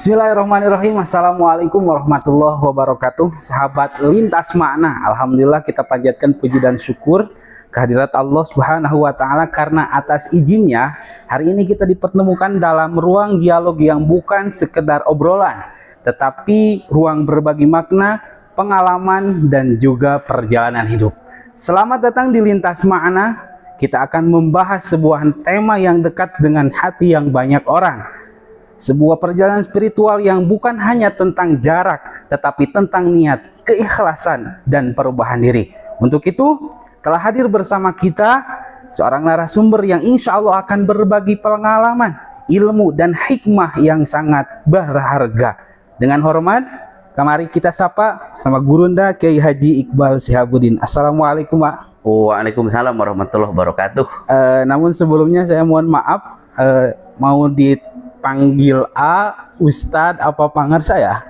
Bismillahirrahmanirrahim. Assalamualaikum warahmatullahi wabarakatuh. Sahabat lintas makna, alhamdulillah kita panjatkan puji dan syukur kehadirat Allah Subhanahu wa taala karena atas izinnya hari ini kita dipertemukan dalam ruang dialog yang bukan sekedar obrolan, tetapi ruang berbagi makna, pengalaman dan juga perjalanan hidup. Selamat datang di Lintas Makna. Kita akan membahas sebuah tema yang dekat dengan hati yang banyak orang. Sebuah perjalanan spiritual yang bukan hanya tentang jarak, tetapi tentang niat, keikhlasan, dan perubahan diri. Untuk itu, telah hadir bersama kita seorang narasumber yang insya Allah akan berbagi pengalaman, ilmu, dan hikmah yang sangat berharga. Dengan hormat, mari kita sapa sama Gurunda Kiai Haji Iqbal Sihabuddin. Assalamualaikum, Pak. Waalaikumsalam warahmatullahi wabarakatuh. Namun sebelumnya saya mohon maaf, mau dipanggil A, Ustadz, apa pangar saya?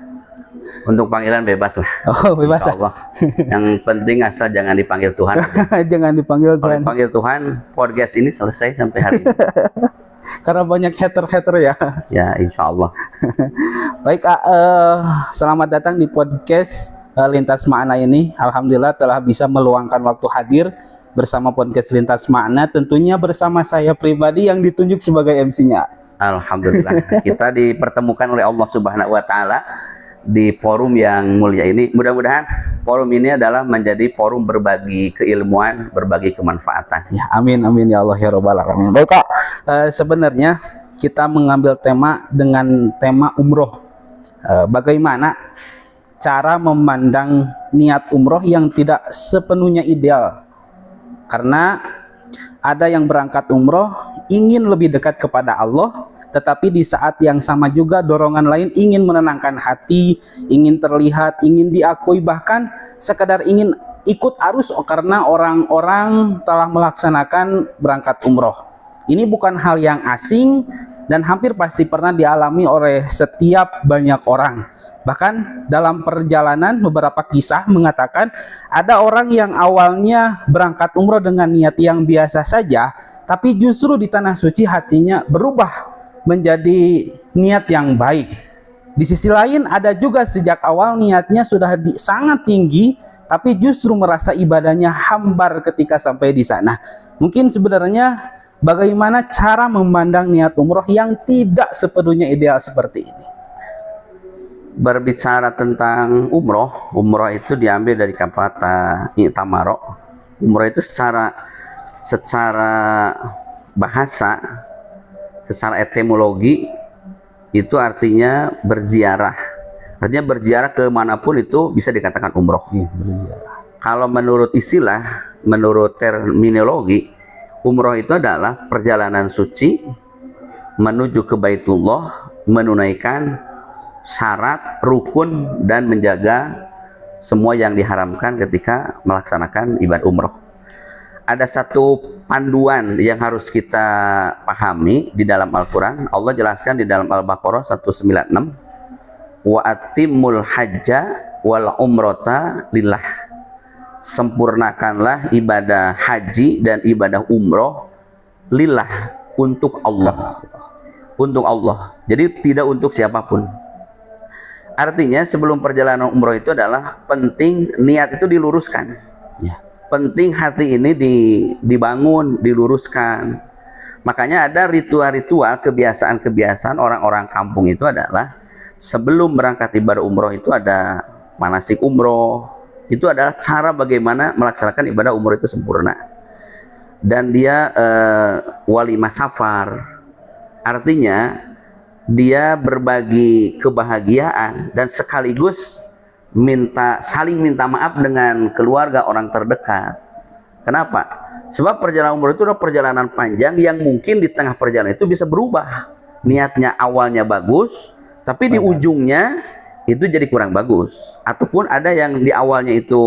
Untuk panggilan bebas lah. Oh, bebas Allah. Yang penting asal jangan dipanggil Tuhan. Jangan dipanggil Kalau Tuhan. dipanggil Tuhan, podcast ini selesai sampai hari ini. Karena banyak hater-hater ya. Ya, insya Allah. Baik, selamat datang di podcast Lintas Makna ini. Alhamdulillah telah bisa meluangkan waktu hadir bersama podcast Lintas Makna. Tentunya bersama saya pribadi yang ditunjuk sebagai MC-nya. Alhamdulillah. Kita dipertemukan oleh Allah Subhanahu wa taala di forum yang mulia ini. Mudah-mudahan forum ini adalah menjadi forum berbagi keilmuan, berbagi kemanfaatan. Ya, amin amin ya Allah ya robbal alamin. Baik, Kak. Sebenarnya kita mengambil tema dengan tema umroh. Bagaimana cara memandang niat umroh yang tidak sepenuhnya ideal? Karena ada yang berangkat umroh ingin lebih dekat kepada Allah, tetapi di saat yang sama juga dorongan lain ingin menenangkan hati, ingin terlihat, ingin diakui, bahkan sekedar ingin ikut arus karena orang-orang telah melaksanakan berangkat umroh. Ini bukan hal yang asing dan hampir pasti pernah dialami oleh setiap banyak orang. Bahkan dalam perjalanan beberapa kisah mengatakan ada orang yang awalnya berangkat umroh dengan niat yang biasa saja, tapi justru di tanah suci hatinya berubah menjadi niat yang baik. Di sisi lain ada juga sejak awal niatnya sudah sangat tinggi, tapi justru merasa ibadahnya hambar ketika sampai di sana. Mungkin sebenarnya bagaimana cara memandang niat umroh yang tidak sepenuhnya ideal seperti ini? Berbicara tentang umroh itu diambil dari kata i'tamaro. Umroh itu secara bahasa, secara etimologi itu artinya berziarah. Artinya berziarah kemanapun itu bisa dikatakan umroh. Berziarah. Kalau menurut istilah, menurut terminologi, umroh itu adalah perjalanan suci menuju ke Baitullah, menunaikan syarat, rukun, dan menjaga semua yang diharamkan ketika melaksanakan ibadah umroh. Ada satu panduan yang harus kita pahami di dalam Al-Quran. Allah jelaskan di dalam Al-Baqarah 196, wa atimul hajja wal umrota lillah. Sempurnakanlah ibadah haji dan ibadah umroh lillah, untuk Allah. Untuk Allah. Jadi tidak untuk siapapun. Artinya sebelum perjalanan umroh itu adalah penting niat itu diluruskan. Ya. Penting hati ini dibangun, diluruskan. Makanya ada ritual-ritual, kebiasaan-kebiasaan orang-orang kampung itu adalah sebelum berangkat ibadah umroh itu ada manasik umroh. Itu adalah cara bagaimana melaksanakan ibadah umroh itu sempurna. Dan dia walimah safar. Artinya dia berbagi kebahagiaan dan sekaligus saling minta maaf dengan keluarga orang terdekat. Kenapa? Sebab perjalanan umroh itu adalah perjalanan panjang yang mungkin di tengah perjalanan itu bisa berubah. Niatnya awalnya bagus, tapi di ujungnya itu jadi kurang bagus. Ataupun ada yang di awalnya itu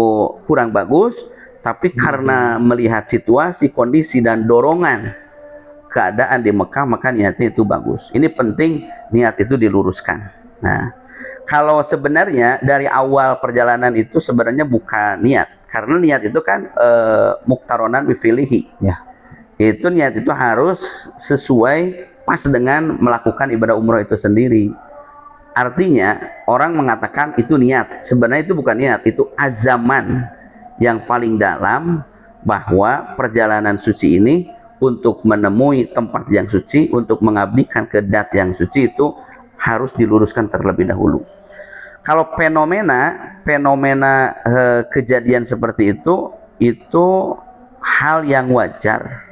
kurang bagus, tapi karena melihat situasi, kondisi, dan dorongan keadaan di Mekah, maka niatnya itu bagus. Ini penting niat itu diluruskan. Nah, kalau sebenarnya dari awal perjalanan itu sebenarnya bukan niat, karena niat itu kan muktaronan bifilihi. Ya. Itu niat itu harus sesuai pas dengan melakukan ibadah umroh itu sendiri. Artinya orang mengatakan itu niat, sebenarnya itu bukan niat, itu azaman yang paling dalam bahwa perjalanan suci ini untuk menemui tempat yang suci, untuk mengabdikan ke zat yang suci itu harus diluruskan terlebih dahulu. Kalau fenomena kejadian seperti itu hal yang wajar,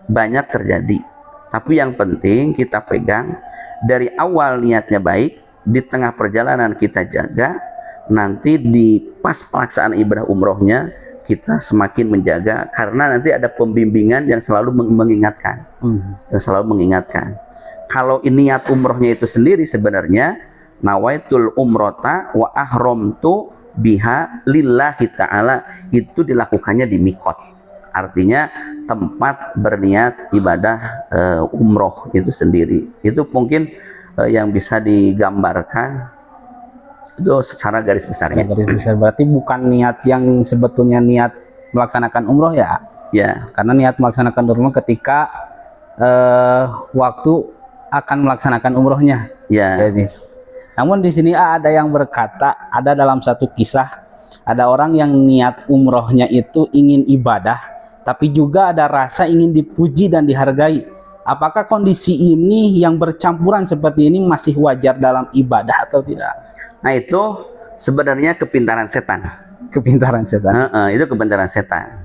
banyak terjadi. Tapi yang penting kita pegang dari awal niatnya baik, di tengah perjalanan kita jaga, nanti di pas pelaksanaan ibadah umrohnya kita semakin menjaga, karena nanti ada pembimbingan yang selalu mengingatkan, Kalau niat umrohnya itu sendiri sebenarnya nawaitul umrota wa ahramtu biha lillahi ta'ala, itu dilakukannya di mikot, artinya tempat berniat ibadah umroh itu sendiri. Itu mungkin yang bisa digambarkan itu secara garis besarnya. Garis besar berarti bukan niat yang sebetulnya niat melaksanakan umroh ya? Ya. Karena niat melaksanakan umroh ketika waktu akan melaksanakan umrohnya. Ya. Jadi, namun di sini ada yang berkata, ada dalam satu kisah, ada orang yang niat umrohnya itu ingin ibadah, tapi juga ada rasa ingin dipuji dan dihargai. Apakah kondisi ini yang bercampuran seperti ini masih wajar dalam ibadah atau tidak? Nah, itu sebenarnya kepintaran setan. Kepintaran setan. Itu kepintaran setan.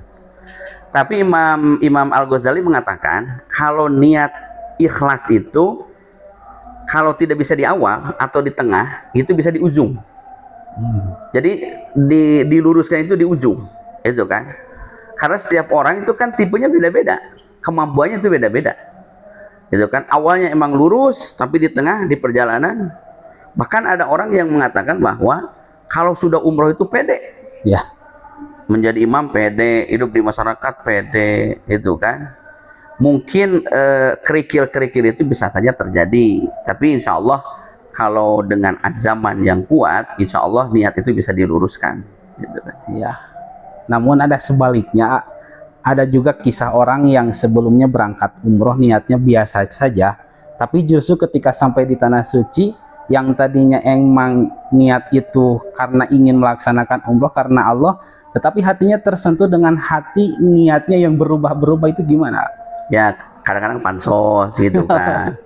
Tapi Imam Al-Ghazali mengatakan kalau niat ikhlas itu kalau tidak bisa di awal atau di tengah, itu bisa di ujung. Jadi diluruskan itu di ujung, itu kan? Karena setiap orang itu kan tipenya beda-beda, kemampuannya itu beda-beda, itu kan? Awalnya emang lurus, tapi di tengah, di perjalanan, bahkan ada orang yang mengatakan bahwa kalau sudah umroh itu pede, ya, menjadi imam pede, hidup di masyarakat pede, itu kan? Mungkin kerikil-kerikil itu bisa saja terjadi, tapi insya Allah kalau dengan azaman yang kuat, insya Allah niat itu bisa diluruskan, gitu kan? Ya. Namun ada sebaliknya, ada juga kisah orang yang sebelumnya berangkat umroh niatnya biasa saja, tapi justru ketika sampai di tanah suci, yang tadinya emang niat itu karena ingin melaksanakan umroh karena Allah, tetapi hatinya tersentuh dengan hati niatnya yang berubah-berubah, itu gimana? Ya kadang-kadang pansos gitu kan.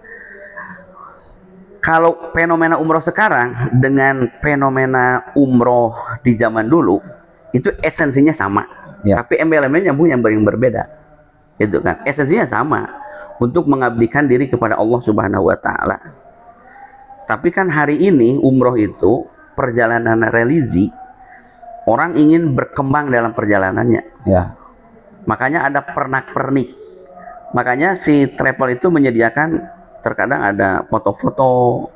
Kalau fenomena umroh sekarang dengan fenomena umroh di zaman dulu, itu esensinya sama, ya, tapi embel-embelnya yang berbeda, itu kan? Esensinya sama, untuk mengabdikan diri kepada Allah Subhanahu Wa Taala. Tapi kan hari ini umroh itu perjalanan religi, orang ingin berkembang dalam perjalanannya. Ya. Makanya ada pernak-pernik. Makanya si travel itu menyediakan, terkadang ada foto-foto,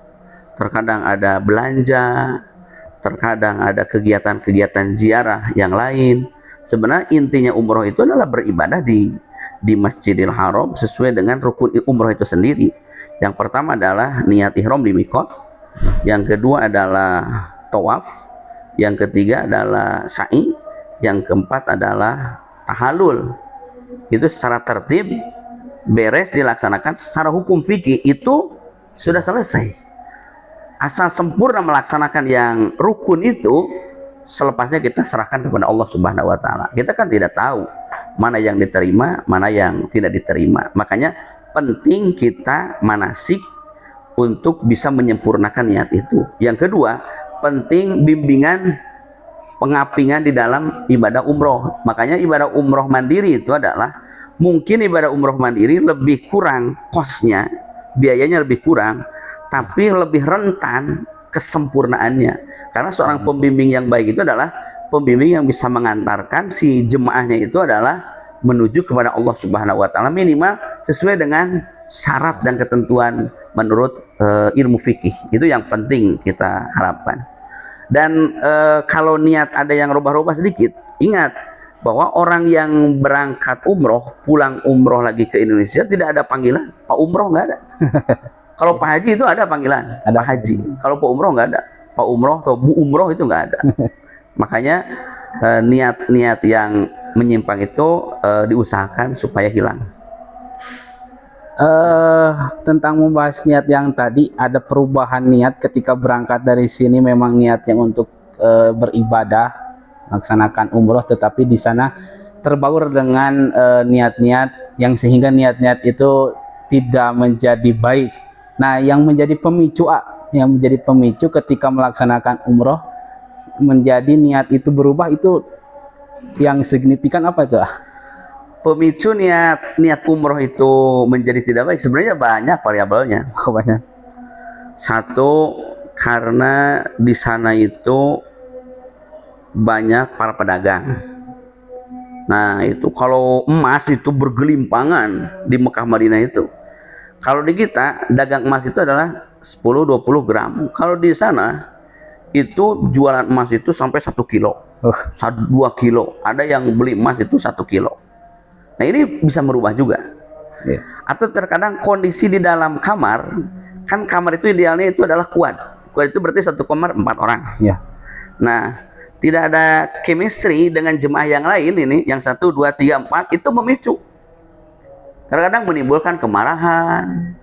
terkadang ada belanja, terkadang ada kegiatan-kegiatan ziarah yang lain. Sebenarnya intinya umroh itu adalah beribadah di Masjidil Haram sesuai dengan rukun umroh itu sendiri. Yang pertama adalah niat ihram di mikot, yang kedua adalah tawaf, yang ketiga adalah sa'i, yang keempat adalah tahallul. Itu secara tertib beres dilaksanakan. Secara hukum fikih itu sudah selesai. Asal sempurna melaksanakan yang rukun itu, selepasnya kita serahkan kepada Allah Subhanahu Wa Taala. Kita kan tidak tahu mana yang diterima, mana yang tidak diterima. Makanya penting kita manasik untuk bisa menyempurnakan niat itu. Yang kedua, penting bimbingan pengapingan di dalam ibadah umroh. Makanya ibadah umroh mandiri itu adalah, mungkin ibadah umroh mandiri lebih kurang kosnya, biayanya lebih kurang, tapi lebih rentan kesempurnaannya. Karena seorang pembimbing yang baik itu adalah pembimbing yang bisa mengantarkan si jemaahnya itu adalah menuju kepada Allah Subhanahu Wa Taala, minimal sesuai dengan syarat dan ketentuan menurut ilmu fikih. Itu yang penting kita harapkan. Dan kalau niat ada yang rubah-rubah sedikit, ingat bahwa orang yang berangkat umroh, pulang umroh lagi ke Indonesia, tidak ada panggilan Pak Umroh, nggak ada. Kalau Pak Haji itu ada panggilan, ada Pak Haji. Kalau Pak Umroh nggak ada. Pak Umroh atau Bu Umroh itu nggak ada. Makanya niat-niat yang menyimpang itu diusahakan supaya hilang. Tentang membahas niat yang tadi, ada perubahan niat ketika berangkat dari sini. Memang niatnya untuk beribadah, melaksanakan umroh, tetapi di sana terbaur dengan niat-niat yang sehingga niat-niat itu tidak menjadi baik. Nah, yang menjadi pemicu ketika melaksanakan umroh menjadi niat itu berubah, itu yang signifikan apa itu? Pemicu niat umroh itu menjadi tidak baik sebenarnya banyak variabelnya. Banyak. Satu, karena di sana itu banyak para pedagang. Nah, itu kalau emas itu bergelimpangan di Mekah Madinah itu. Kalau di kita dagang emas itu adalah 10-20 gram. Kalau di sana itu jualan emas itu sampai 1 kilo, 2 kilo. Ada yang beli emas itu 1 kilo. Nah, ini bisa merubah juga. Yeah. Atau terkadang kondisi di dalam kamar, kan kamar itu idealnya itu adalah kuat. Kuat itu berarti 1 kamar 4 orang. Yeah. Nah, tidak ada chemistry dengan jemaah yang lain ini, yang 1, 2, 3, 4 itu memicu. Kadang-kadang menimbulkan kemarahan,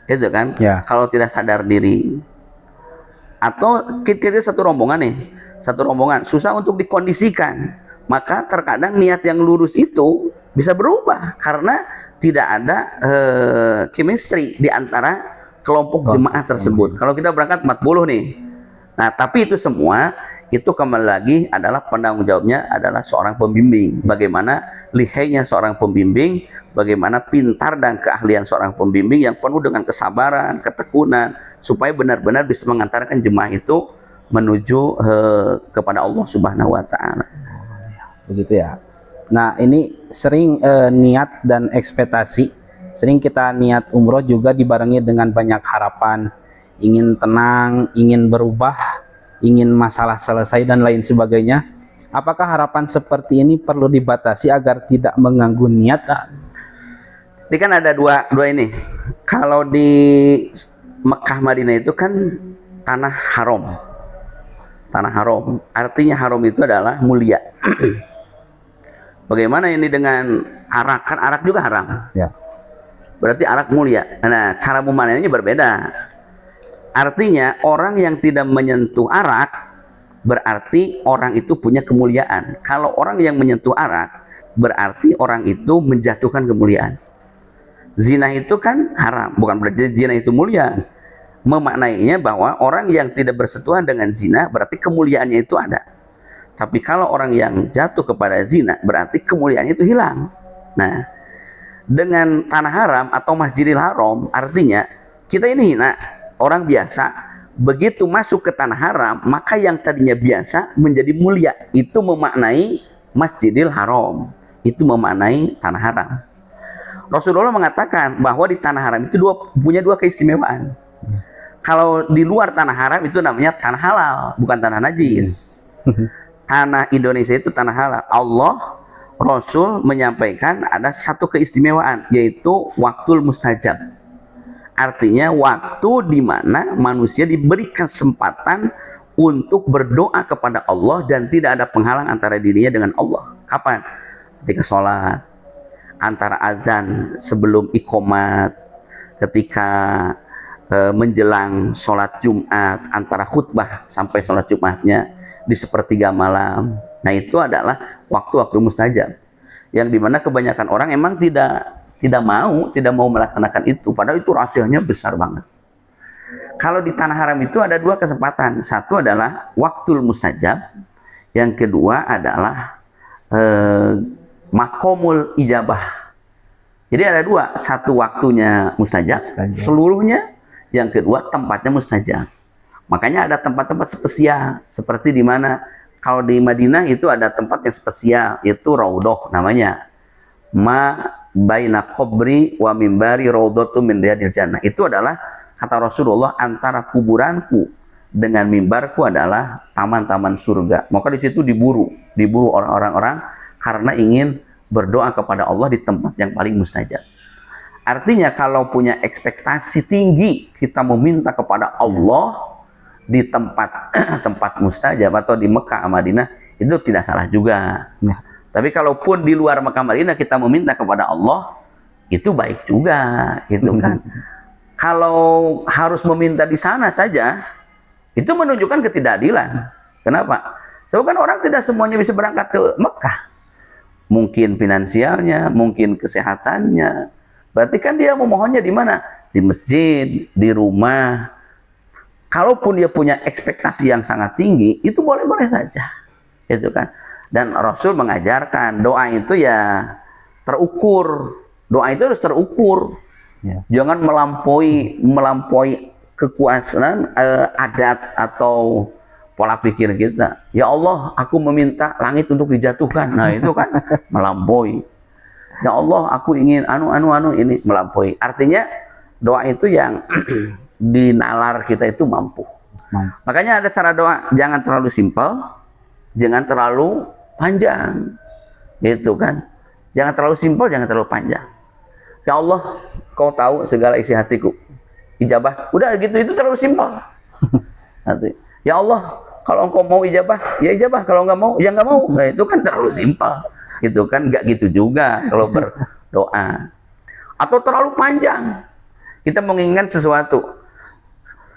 gitu kan? Yeah. Kalau tidak sadar diri. Atau kita satu rombongan nih, satu rombongan susah untuk dikondisikan. Maka terkadang niat yang lurus itu bisa berubah karena tidak ada chemistry di antara kelompok jemaah tersebut. Kalau kita berangkat 40 nih. Nah, tapi itu semua itu kembali lagi adalah penanggung jawabnya adalah seorang pembimbing. Bagaimana lihainya seorang pembimbing, bagaimana pintar dan keahlian seorang pembimbing yang penuh dengan kesabaran, ketekunan, supaya benar-benar bisa mengantarkan jemaah itu menuju kepada Allah Subhanahu wa Ta'ala. Begitu ya. Nah, ini sering niat dan ekspektasi. Sering kita niat umroh juga dibarengi dengan banyak harapan, ingin tenang, ingin berubah, ingin masalah selesai dan lain sebagainya. Apakah harapan seperti ini perlu dibatasi agar tidak mengganggu niat? Ini kan ada dua ini. Kalau di Mekah Madinah itu kan tanah haram. Tanah haram. Artinya haram itu adalah mulia. Bagaimana ini dengan arak? Kan arak juga haram. Ya. Berarti arak mulia. Nah, cara memanennya berbeda. Artinya orang yang tidak menyentuh arak berarti orang itu punya kemuliaan. Kalau orang yang menyentuh arak berarti orang itu menjatuhkan kemuliaan. Zina itu kan haram, bukan berarti zina itu mulia. Memaknainya bahwa orang yang tidak bersentuhan dengan zina berarti kemuliaannya itu ada. Tapi kalau orang yang jatuh kepada zina berarti kemuliaannya itu hilang. Nah, dengan tanah haram atau Masjidil Haram artinya kita ini hina, orang biasa. Begitu masuk ke tanah haram, maka yang tadinya biasa menjadi mulia. Itu memaknai Masjidil Haram. Itu memaknai tanah haram. Rasulullah mengatakan bahwa di tanah haram itu punya dua keistimewaan. Kalau di luar tanah haram itu namanya tanah halal, bukan tanah najis. Tanah Indonesia itu tanah halal. Allah, Rasul menyampaikan ada satu keistimewaan, yaitu waktul mustajab. Artinya waktu di mana manusia diberi kesempatan untuk berdoa kepada Allah dan tidak ada penghalang antara dirinya dengan Allah. Kapan? Ketika sholat, antara azan sebelum iqomat, ketika menjelang sholat Jumat, antara khutbah sampai sholat Jumatnya di sepertiga malam. Nah, itu adalah waktu-waktu mustajab yang dimana kebanyakan orang emang tidak mau melaksanakan itu, padahal itu rahasianya besar banget. Kalau di tanah haram itu ada dua kesempatan. Satu adalah waktul mustajab, yang kedua adalah makomul ijabah. Jadi ada dua, satu waktunya mustajab seluruhnya, yang kedua tempatnya mustajab. Makanya ada tempat-tempat spesial, seperti di mana kalau di Madinah itu ada tempat yang spesial, yaitu Raudhah namanya. Ma baina qabri wa mimbari raudhatu min riyadil jannah. Itu adalah kata Rasulullah, antara kuburanku dengan mimbarku adalah taman-taman surga. Maka di situ diburu orang-orang karena ingin berdoa kepada Allah di tempat yang paling mustajab. Artinya kalau punya ekspektasi tinggi kita meminta kepada Allah di tempat mustajab atau di Mekah Madinah, itu tidak salah juga. Ya. Tapi kalaupun di luar Mekah Madinah kita meminta kepada Allah, itu baik juga, gitu kan. Kalau harus meminta di sana saja, itu menunjukkan ketidakadilan. Kenapa? Sebab kan orang tidak semuanya bisa berangkat ke Mekah. Mungkin finansialnya, mungkin kesehatannya. Berarti kan dia memohonnya di mana? Di masjid, di rumah. Kalaupun dia punya ekspektasi yang sangat tinggi, itu boleh-boleh saja, gitu kan. Dan Rasul mengajarkan doa itu ya terukur. Doa itu harus terukur. Ya. Jangan melampaui kekuasaan adat atau pola pikir kita. Ya Allah, aku meminta langit untuk dijatuhkan. Nah, itu kan melampaui. Ya Allah, aku ingin ini melampaui. Artinya doa itu yang di nalar kita itu mampu. Makanya ada cara doa, jangan terlalu simpel, jangan terlalu panjang. Gitu kan. Jangan terlalu simpel, jangan terlalu panjang. Ya Allah, kau tahu segala isi hatiku. Ijabah. Udah gitu, itu terlalu simpel. Nanti, ya Allah, kalau engkau mau ijabah, ya ijabah. Kalau nggak mau, ya nggak mau. Nah, itu kan terlalu simpel. Gitu kan, nggak gitu juga kalau berdoa. Atau terlalu panjang. Kita menginginkan sesuatu.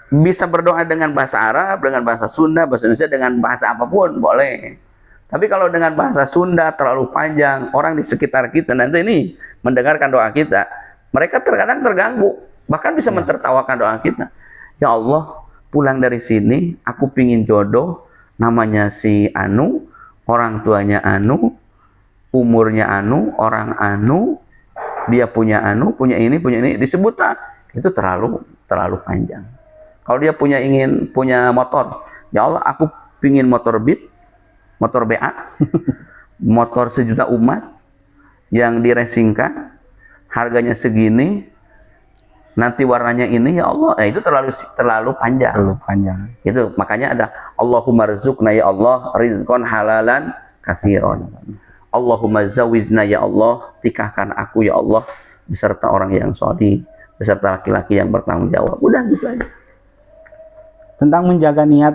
Bisa berdoa dengan bahasa Arab, dengan bahasa Sunda, bahasa Indonesia, dengan bahasa apapun, boleh. Tapi kalau dengan bahasa Sunda terlalu panjang, orang di sekitar kita nanti ini mendengarkan doa kita, mereka terkadang terganggu, bahkan bisa mentertawakan doa kita. Ya Allah, pulang dari sini, aku pingin jodoh, namanya si Anu, orang tuanya Anu, umurnya Anu, orang Anu, dia punya Anu, punya ini, disebut itu terlalu panjang. Kalau dia punya motor, ya Allah, aku pingin motor Beat, motor BA, motor sejuta umat yang diracingkan, harganya segini, nanti warnanya ini, ya Allah, itu terlalu panjang. Terlalu panjang. Itu makanya ada Allahumma rizqna ya Allah rizqan halalan katsiran. Allahumma zawwijna ya Allah, tikahkan aku ya Allah beserta orang yang sholih, beserta laki-laki yang bertanggung jawab. Udah gitu aja. Tentang menjaga niat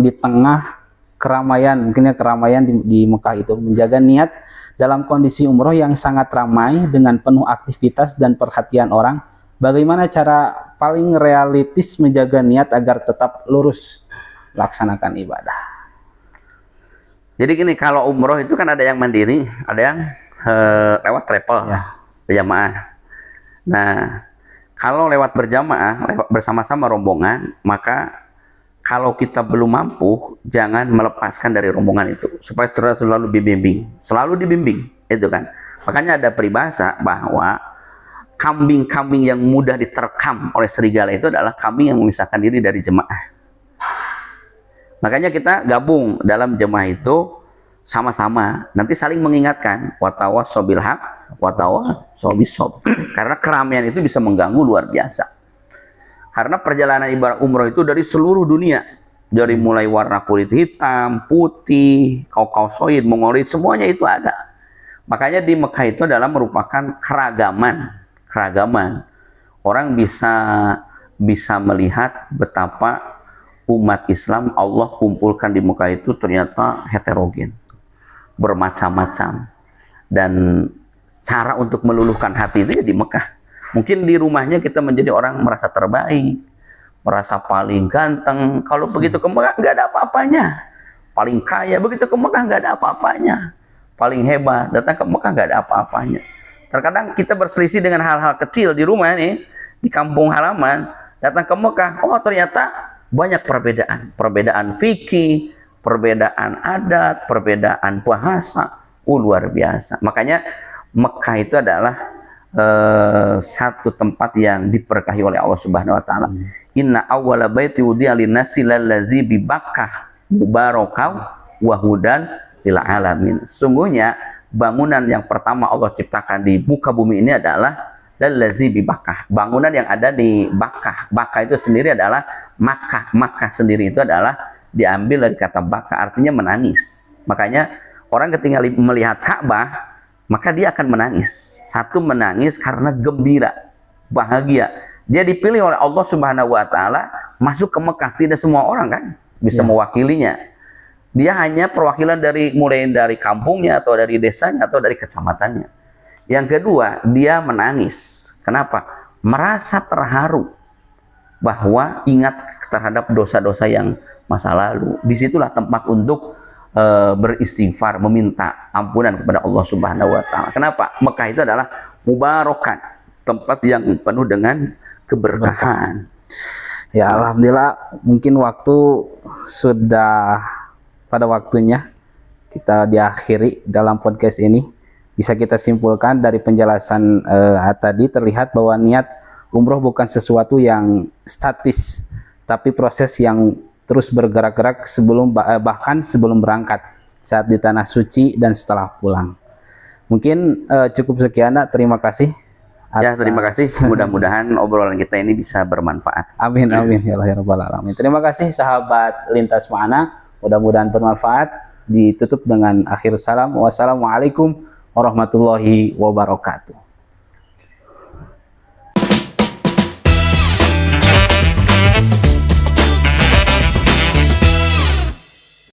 di tengah keramaian, mungkinnya keramaian di Mekah itu, menjaga niat dalam kondisi umroh yang sangat ramai dengan penuh aktivitas dan perhatian orang. Bagaimana cara paling realistis menjaga niat agar tetap lurus laksanakan ibadah? Jadi gini, kalau umroh itu kan ada yang mandiri, ada yang lewat travel, berjamaah. Nah, kalau lewat berjamaah, lewat bersama-sama rombongan, maka kalau kita belum mampu, jangan melepaskan dari rombongan itu, supaya selalu dibimbing, itu kan. Makanya ada peribahasa bahwa kambing-kambing yang mudah diterkam oleh serigala itu adalah kambing yang memisahkan diri dari jemaah. Makanya kita gabung dalam jemaah itu sama-sama, nanti saling mengingatkan, watawassaw bil haq, watawassaw bis sabr. Karena keramaian itu bisa mengganggu luar biasa. Karena perjalanan ibadah umroh itu dari seluruh dunia, dari mulai warna kulit hitam, putih, kaukasoid, mongolit, semuanya itu ada. Makanya di Mekah itu adalah merupakan keragaman. Orang bisa melihat betapa umat Islam Allah kumpulkan di Mekah itu ternyata heterogen, bermacam-macam, dan cara untuk meluluhkan hati itu ya di Mekah. Mungkin di rumahnya kita menjadi orang merasa terbaik, merasa paling ganteng. Kalau begitu ke Mekah nggak ada apa-apanya. Paling kaya, begitu ke Mekah nggak ada apa-apanya. Paling hebat, datang ke Mekah nggak ada apa-apanya. Terkadang kita berselisih dengan hal-hal kecil di rumah nih, di kampung halaman. Datang ke Mekah, oh ternyata banyak perbedaan. Perbedaan fikih, perbedaan adat, perbedaan bahasa. Luar biasa. Makanya Mekah itu adalah satu tempat yang diberkahi oleh Allah Subhanahu wa taala. Inna awwala baiti wudi'a lin-nasi lallazi bi Bakkah mubarakau wa hudan lil alamin. Sungguhnya bangunan yang pertama Allah ciptakan di muka bumi ini adalah lallazi bi Bakkah. Bangunan yang ada di Bakkah. Bakkah itu sendiri adalah Makkah. Makkah sendiri itu adalah diambil dari kata Bakkah, artinya menangis. Makanya orang ketika melihat Ka'bah, maka dia akan menangis. Satu, menangis karena gembira, bahagia. Dia dipilih oleh Allah Subhanahu wa taala masuk ke Mekah. Tidak semua orang kan bisa mewakilinya. Dia hanya perwakilan mulai dari kampungnya atau dari desanya atau dari kecamatannya. Yang kedua, dia menangis. Kenapa? Merasa terharu bahwa ingat terhadap dosa-dosa yang masa lalu. Disitulah tempat untuk beristighfar, meminta ampunan kepada Allah Subhanahu wa taala. Kenapa? Mekah itu adalah mubarakan, tempat yang penuh dengan keberkahan. Ya, alhamdulillah, mungkin waktu sudah pada waktunya kita diakhiri dalam podcast ini. Bisa kita simpulkan dari penjelasan tadi terlihat bahwa niat umroh bukan sesuatu yang statis, tapi proses yang terus bergerak-gerak bahkan sebelum berangkat, saat di tanah suci dan setelah pulang. Mungkin cukup sekian, terima kasih. Ya, terima kasih. Mudah-mudahan obrolan kita ini bisa bermanfaat. Amin amin ya Allah ya rabbal alamin. Terima kasih sahabat Lintas Makna. Mudah-mudahan bermanfaat. Ditutup dengan akhir salam. Wassalamualaikum warahmatullahi wabarakatuh.